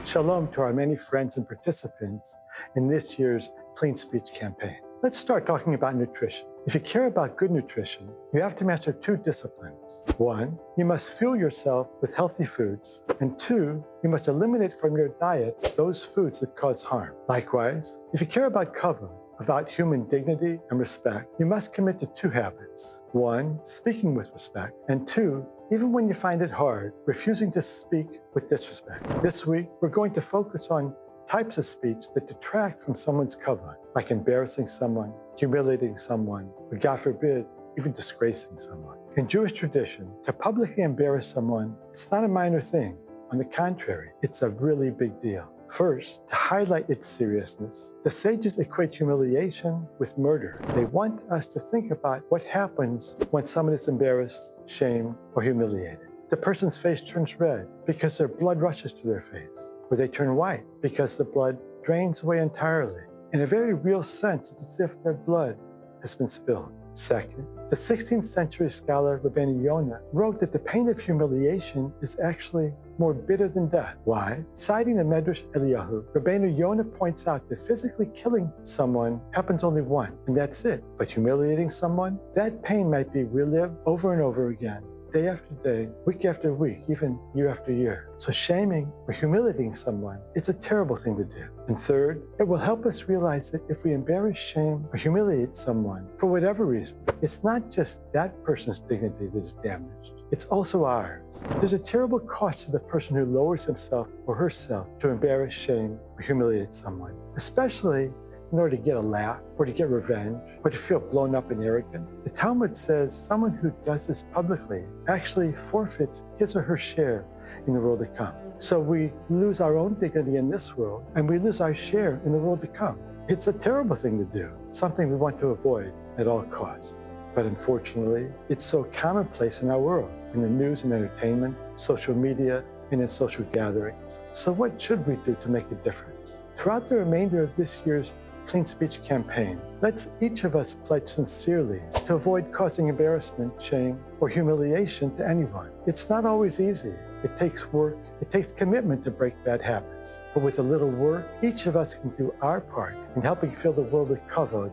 Shalom to our many friends and participants in this year's Clean Speech campaign. Let's start talking about nutrition. If you care about good nutrition, you have to master two disciplines. One, you must fuel yourself with healthy foods. And two, you must eliminate from your diet those foods that cause harm. Likewise, if you care about kavod, about human dignity and respect, you must commit to two habits. One, speaking with respect. And two, even when you find it hard, refusing to speak with disrespect. This week, we're going to focus on types of speech that detract from someone's kavod, like embarrassing someone, humiliating someone, or God forbid, even disgracing someone. In Jewish tradition, to publicly embarrass someone, it's not a minor thing. On the contrary, it's a really big deal. First, to highlight its seriousness, the sages equate humiliation with murder. They want us to think about what happens when someone is embarrassed, shamed, or humiliated. The person's face turns red because their blood rushes to their face, or they turn white because the blood drains away entirely. In a very real sense, it's as if their blood has been spilled. Second, the 16th century scholar Rabbeinu Yonah wrote that the pain of humiliation is actually more bitter than death. Why? Citing the Medrash Eliyahu, Rabbeinu Yonah points out that physically killing someone happens only once, and that's it. But humiliating someone, that pain might be relived over and over again, day after day, week after week, even year after year. So shaming or humiliating someone, it's a terrible thing to do. And third, it will help us realize that if we embarrass, shame, or humiliate someone, for whatever reason, it's not just that person's dignity that is damaged, it's also ours. There's a terrible cost to the person who lowers himself or herself to embarrass, shame, or humiliate someone, especially in order to get a laugh, or to get revenge, or to feel blown up and arrogant. The Talmud says someone who does this publicly actually forfeits his or her share in the world to come. So we lose our own dignity in this world, and we lose our share in the world to come. It's a terrible thing to do, something we want to avoid at all costs. But unfortunately, it's so commonplace in our world, in the news and entertainment, social media, and in social gatherings. So what should we do to make a difference? Throughout the remainder of this year's Clean Speech campaign, let's each of us pledge sincerely to avoid causing embarrassment, shame, or humiliation to anyone. It's not always easy. It takes work, it takes commitment to break bad habits. But with a little work, each of us can do our part in helping fill the world with kavod,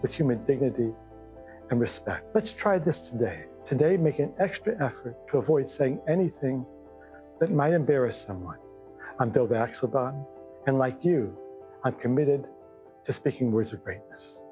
with human dignity and respect. Let's try this today. Today, make an extra effort to avoid saying anything that might embarrass someone. I'm Axelbaum, and like you, I'm committed to speaking words of greatness.